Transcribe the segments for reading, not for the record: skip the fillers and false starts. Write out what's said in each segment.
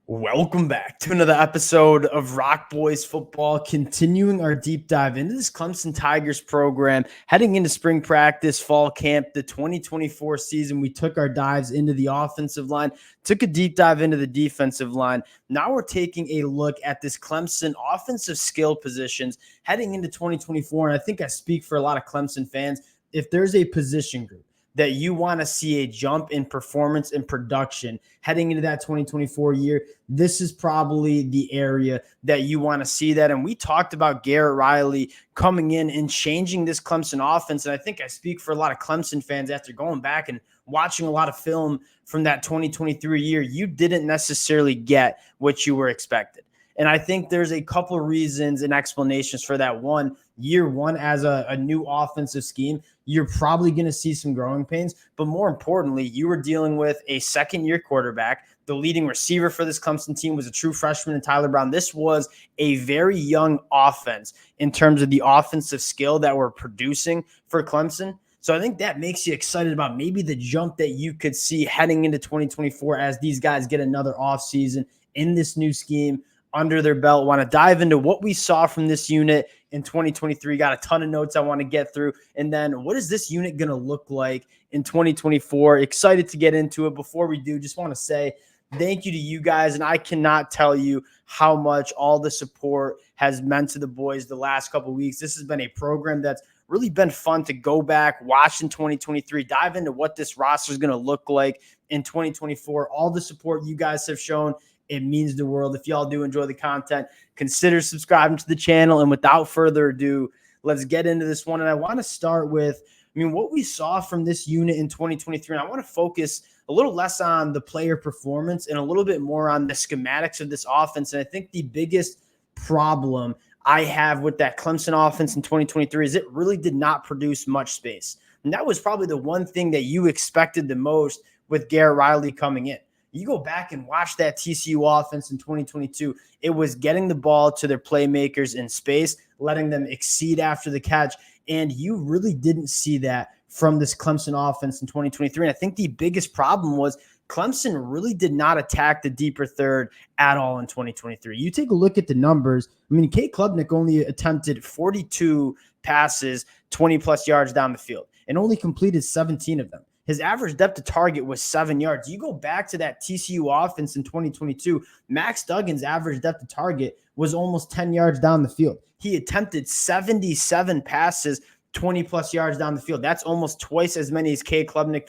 Welcome back to another episode of Rock Boys Football, continuing our deep dive into this Clemson Tigers program, heading into spring practice, fall camp, the 2024 season. We took our dives into the offensive line, took a deep dive into the defensive line. Now we're taking a look at this Clemson offensive skill positions heading into 2024. And I think I speak for a lot of Clemson fans. If there's a position group that you want to see a jump in performance and production heading into that 2024 year, this is probably the area that you want to see that. And we talked about Garrett Riley coming in and changing this Clemson offense. And I think I speak for a lot of Clemson fans after going back and watching a lot of film from that 2023 year. You didn't necessarily get what you were expected. And I think there's a couple of reasons and explanations for that. One, year one as a new offensive scheme, you're probably going to see some growing pains. But more importantly, you were dealing with a second-year quarterback. The leading receiver for this Clemson team was a true freshman in Tyler Brown. This was a very young offense in terms of the offensive skill that we're producing for Clemson. So I think that makes you excited about maybe the jump that you could see heading into 2024 as these guys get another offseason in this new scheme under their belt. Want to dive into what we saw from this unit in 2023. Got a ton of notes I want to get through. And then what is this unit going to look like in 2024? Excited to get into it. Before we do, just want to say thank you to you guys. And I cannot tell you how much all the support has meant to the boys the last couple of weeks. This has been a program that's really been fun to go back, watch in 2023, dive into what this roster is going to look like in 2024. All the support you guys have shown, it means the world. If y'all do enjoy the content, consider subscribing to the channel. And without further ado, let's get into this one. And I want to start with, what we saw from this unit in 2023. And I want to focus a little less on the player performance and a little bit more on the schematics of this offense. And I think the biggest problem I have with that Clemson offense in 2023 is it really did not produce much space. And that was probably the one thing that you expected the most with Garrett Riley coming in. You go back and watch that TCU offense in 2022, it was getting the ball to their playmakers in space, letting them exceed after the catch, and you really didn't see that from this Clemson offense in 2023. And I think the biggest problem was Clemson really did not attack the deeper third at all in 2023. You take a look at the numbers. Cade Klubnik only attempted 42 passes, 20-plus yards down the field, and only completed 17 of them. His average depth of target was 7 yards. You go back to that TCU offense in 2022, Max Duggan's average depth of target was almost 10 yards down the field. He attempted 77 passes, 20-plus yards down the field. That's almost twice as many as Cade Klubnik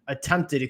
attempted,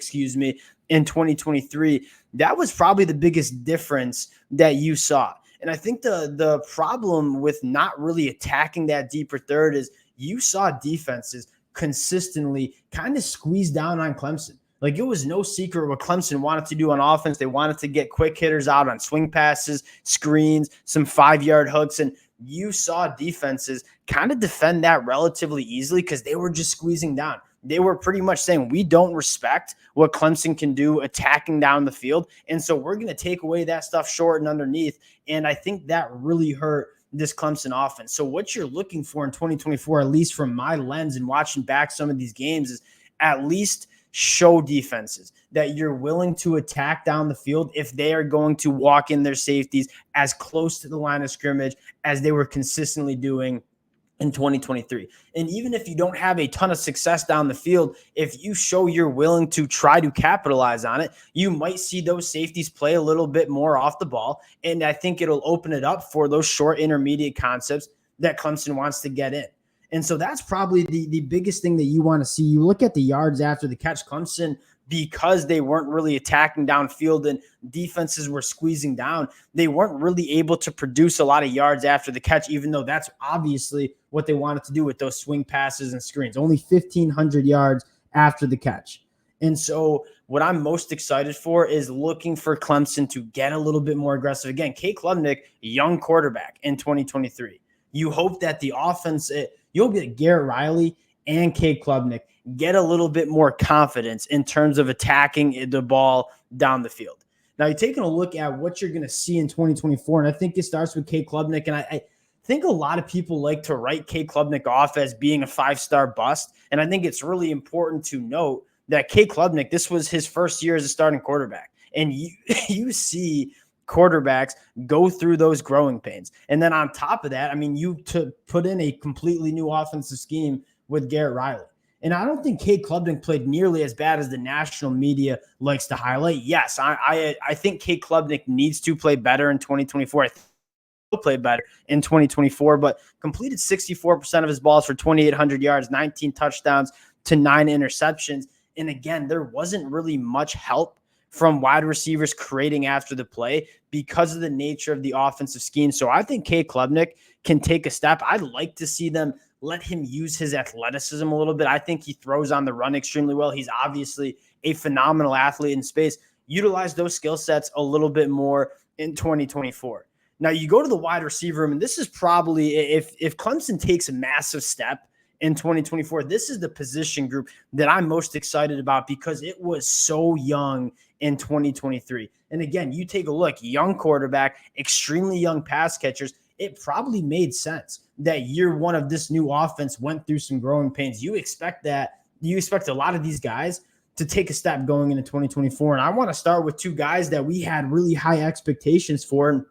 in 2023. That was probably the biggest difference that you saw. And I think the problem with not really attacking that deeper third is you saw defenses consistently kind of squeeze down on Clemson. Like, it was no secret what Clemson wanted to do on offense. They wanted to get quick hitters out on swing passes, screens, some 5-yard hooks, and you saw defenses kind of defend that relatively easily because they were just squeezing down. They were pretty much saying, we don't respect what Clemson can do attacking down the field, and so we're going to take away that stuff short and underneath, and I think that really hurt this Clemson offense. So what you're looking for in 2024, at least from my lens and watching back some of these games, is at least show defenses that you're willing to attack down the field if they are going to walk in their safeties as close to the line of scrimmage as they were consistently doing in 2023. And even if you don't have a ton of success down the field, if you show you're willing to try to capitalize on it, you might see those safeties play a little bit more off the ball. And I think it'll open it up for those short intermediate concepts that Clemson wants to get in. And so that's probably the biggest thing that you want to see. You look at the yards after the catch. Clemson, because they weren't really attacking downfield and defenses were squeezing down, they weren't really able to produce a lot of yards after the catch, even though that's obviously what they wanted to do with those swing passes and screens. Only 1,500 yards after the catch. And so what I'm most excited for is looking for Clemson to get a little bit more aggressive. Again, Cade Klubnik, young quarterback in 2023. You hope that the offense, you'll get Garrett Riley and Cade Klubnik get a little bit more confidence in terms of attacking the ball down the field. Now, you're taking a look at what you're going to see in 2024, and I think it starts with Cade Klubnik, and I think a lot of people like to write Cade Klubnik off as being a 5-star bust, and I think it's really important to note that Cade Klubnik, this was his first year as a starting quarterback, And you, you see quarterbacks go through those growing pains. And then on top of that, I mean, you put in a completely new offensive scheme with Garrett Riley. And I don't think Cade Klubnik played nearly as bad as the national media likes to highlight. Yes, I think Cade Klubnik needs to play better in 2024. I think he'll play better in 2024, but completed 64% of his balls for 2,800 yards, 19 touchdowns to 9 interceptions. And again, there wasn't really much help from wide receivers creating after the play because of the nature of the offensive scheme. So I think Cade Klubnik can take a step. I'd like to see them let him use his athleticism a little bit. I think he throws on the run extremely well. He's obviously a phenomenal athlete in space. Utilize those skill sets a little bit more in 2024. Now you go to the wide receiver room, and this is probably, if Clemson takes a massive step in 2024, this is the position group that I'm most excited about because it was so young in 2023. And again, you take a look, young quarterback, extremely young pass catchers. It probably made sense that year one of this new offense went through some growing pains. You expect that. You expect a lot of these guys to take a step going into 2024. And I want to start with two guys that we had really high expectations for and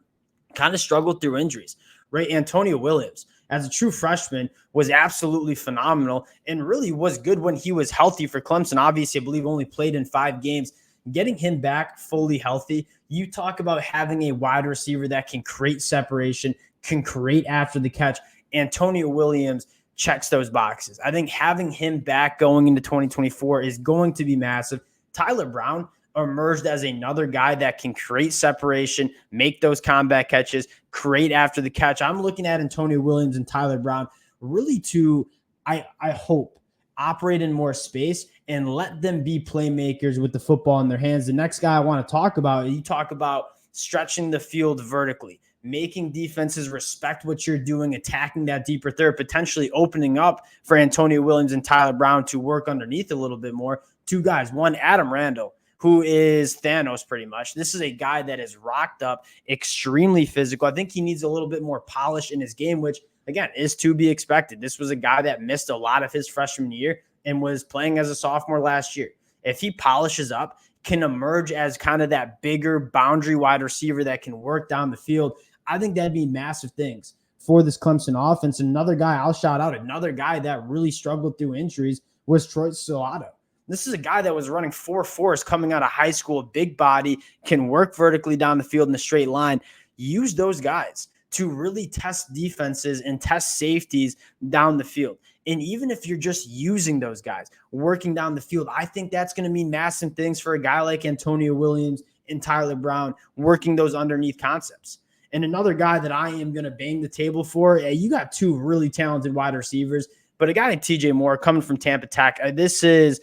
kind of struggled through injuries, right? Antonio Williams, as a true freshman, was absolutely phenomenal and really was good when he was healthy for Clemson. Obviously, I believe only played in 5 games. Getting him back fully healthy, you talk about having a wide receiver that can create separation, can create after the catch. Antonio Williams checks those boxes. I think having him back going into 2024 is going to be massive. Tyler Brown emerged as another guy that can create separation, make those combat catches, create after the catch. I'm looking at Antonio Williams and Tyler Brown really to, I hope, operate in more space and let them be playmakers with the football in their hands. The next guy I want to talk about, you talk about stretching the field vertically, making defenses respect what you're doing, attacking that deeper third, potentially opening up for Antonio Williams and Tyler Brown to work underneath a little bit more. Two guys, one, Adam Randall, who is Thanos pretty much. This is a guy that is rocked up, extremely physical. I think he needs a little bit more polish in his game, which, again, is to be expected. This was a guy that missed a lot of his freshman year and was playing as a sophomore last year. If he polishes up, can emerge as kind of that bigger boundary wide receiver that can work down the field, I think that'd be massive things for this Clemson offense. Another guy I'll shout out, another guy that really struggled through injuries was Troy Stellato. This is a guy that was running 4.4s coming out of high school, big body, can work vertically down the field in a straight line. Use those guys to really test defenses and test safeties down the field. And even if you're just using those guys, working down the field, I think that's going to mean massive things for a guy like Antonio Williams and Tyler Brown, working those underneath concepts. And another guy that I am going to bang the table for, you got two really talented wide receivers, but a guy like TJ Moore coming from Tampa Tech, this is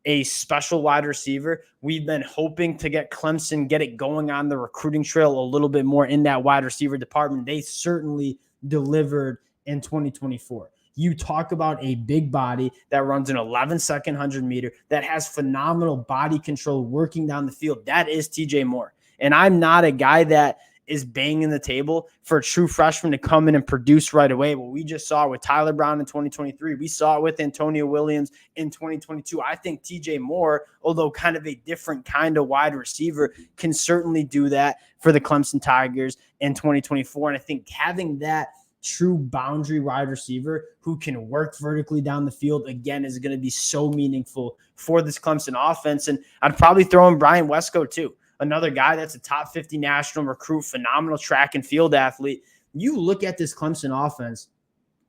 a special wide receiver. We've been hoping to get Clemson, get it going on the recruiting trail a little bit more in that wide receiver department. They certainly delivered in 2024. You talk about a big body that runs an 11-second 100-meter, that has phenomenal body control working down the field. That is TJ Moore. And I'm not a guy that is banging the table for a true freshman to come in and produce right away. What we just saw with Tyler Brown in 2023, we saw it with Antonio Williams in 2022. I think TJ Moore, although kind of a different kind of wide receiver, can certainly do that for the Clemson Tigers in 2024. And I think having that true boundary wide receiver who can work vertically down the field, again, is going to be so meaningful for this Clemson offense. And I'd probably throw in Brian Wesco too. Another guy that's a top 50 national recruit, phenomenal track and field athlete. You look at this Clemson offense,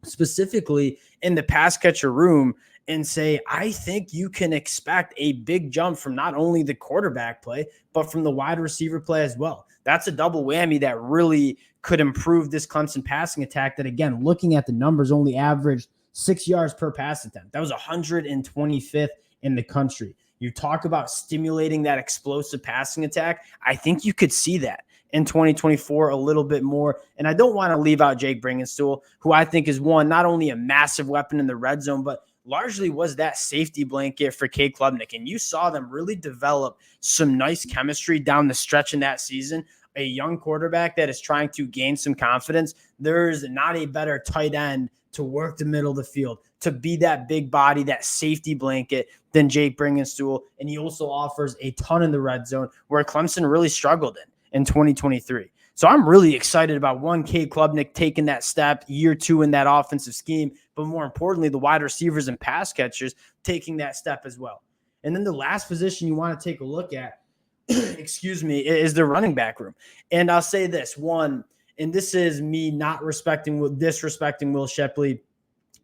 specifically in the pass catcher room, and say, I think you can expect a big jump from not only the quarterback play, but from the wide receiver play as well. That's a double whammy that really could improve this Clemson passing attack that, again, looking at the numbers, only averaged 6 yards per pass attempt. That was 125th in the country. You talk about stimulating that explosive passing attack. I think you could see that in 2024 a little bit more. And I don't want to leave out Jake Bringenstool, who I think is one, not only a massive weapon in the red zone, but largely was that safety blanket for Cade Klubnik. And you saw them really develop some nice chemistry down the stretch in that season. A young quarterback that is trying to gain some confidence. There's not a better tight end to work the middle of the field, to be that big body, that safety blanket than Jake Bringenstool. And he also offers a ton in the red zone where Clemson really struggled in 2023. So I'm really excited about Cade Klubnik taking that step, year 2 in that offensive scheme, but more importantly, the wide receivers and pass catchers taking that step as well. And then the last position you want to take a look at, is the running back room. And I'll say this, one, and this is me not disrespecting Will Shipley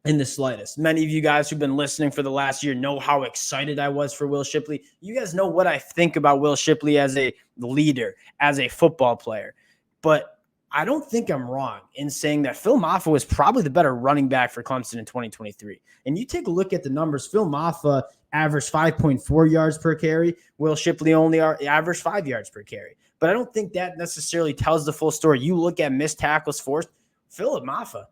in the slightest. Many of you guys who've been listening for the last year know how excited I was for Will Shipley. You guys know what I think about Will Shipley as a leader, as a football player. But I don't think I'm wrong in saying that Phil Maffa was probably the better running back for Clemson in 2023. And you take a look at the numbers. Phil Maffa averaged 5.4 yards per carry. Will Shipley only averaged 5 yards per carry. But I don't think that necessarily tells the full story. You look at missed tackles forced. Philip Maffa,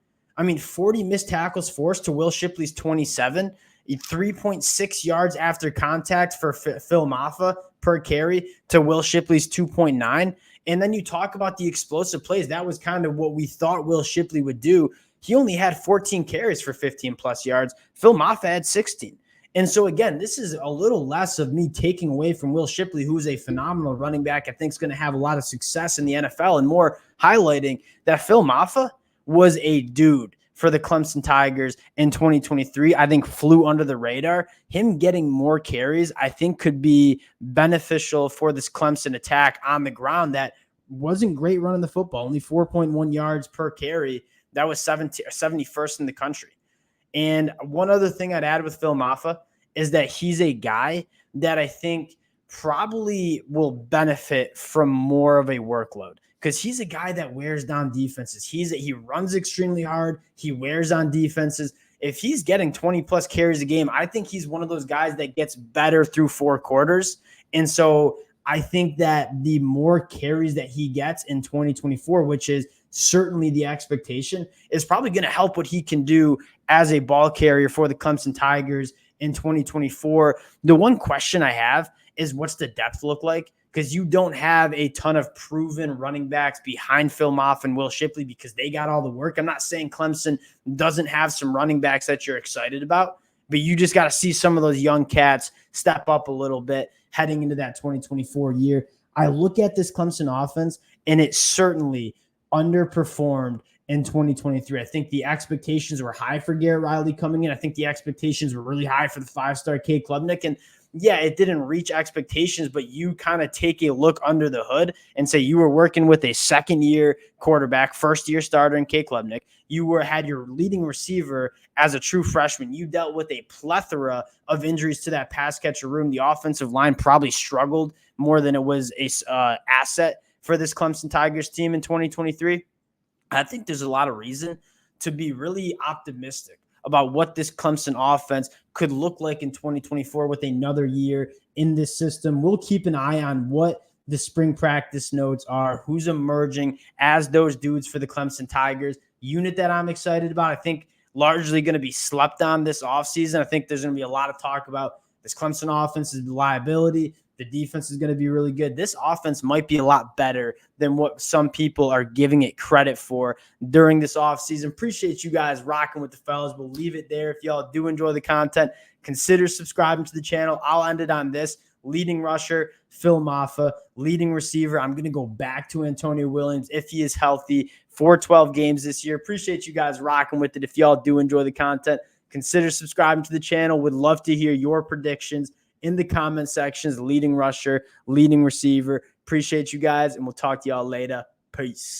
40 missed tackles forced to Will Shipley's 27, 3.6 yards after contact for Phil Maffa per carry to Will Shipley's 2.9. And then you talk about the explosive plays. That was kind of what we thought Will Shipley would do. He only had 14 carries for 15 plus yards. Phil Maffa had 16. And so, again, this is a little less of me taking away from Will Shipley, who is a phenomenal running back. I think is going to have a lot of success in the NFL, and more highlighting that Phil Maffa was a dude for the Clemson Tigers in 2023. I think flew under the radar. Him getting more carries, I think, could be beneficial for this Clemson attack on the ground that wasn't great running the football, only 4.1 yards per carry. That was 71st in the country. And one other thing I'd add with Phil Maffa is that he's a guy that I think probably will benefit from more of a workload, because he's a guy that wears down defenses. He runs extremely hard. He wears on defenses. If he's getting 20 plus carries a game, I think he's one of those guys that gets better through 4 quarters. And so I think that the more carries that he gets in 2024, which is certainly the expectation, is probably going to help what he can do as a ball carrier for the Clemson Tigers in 2024. The one question I have is, what's the depth look like? Because you don't have a ton of proven running backs behind Phil Maffa and Will Shipley because they got all the work. I'm not saying Clemson doesn't have some running backs that you're excited about, but you just got to see some of those young cats step up a little bit heading into that 2024 year. I look at this Clemson offense, and it certainly underperformed in 2023. I think the expectations were high for Garrett Riley coming in. I think the expectations were really high for the 5-star Cade Klubnik. And yeah, it didn't reach expectations, but you kind of take a look under the hood and say you were working with a second-year quarterback, first-year starter in Cade Klubnik. You had your leading receiver as a true freshman. You dealt with a plethora of injuries to that pass catcher room. The offensive line probably struggled more than it was a asset for this Clemson Tigers team in 2023. I think there's a lot of reason to be really optimistic about what this Clemson offense could look like in 2024 with another year in this system. We'll keep an eye on what the spring practice notes are, who's emerging as those dudes for the Clemson Tigers. Unit that I'm excited about, I think largely going to be slept on this offseason. I think there's going to be a lot of talk about this Clemson offense's reliability. The defense is going to be really good. This offense might be a lot better than what some people are giving it credit for during this offseason. Appreciate you guys rocking with the fellas. We'll leave it there. If y'all do enjoy the content, consider subscribing to the channel. I'll end it on this. Leading rusher, Phil Maffa. Leading receiver, I'm going to go back to Antonio Williams if he is healthy for 12 games this year. Appreciate you guys rocking with it. If y'all do enjoy the content, consider subscribing to the channel. Would love to hear your predictions in the comment sections. Leading rusher, leading receiver. Appreciate you guys, and we'll talk to y'all later. Peace.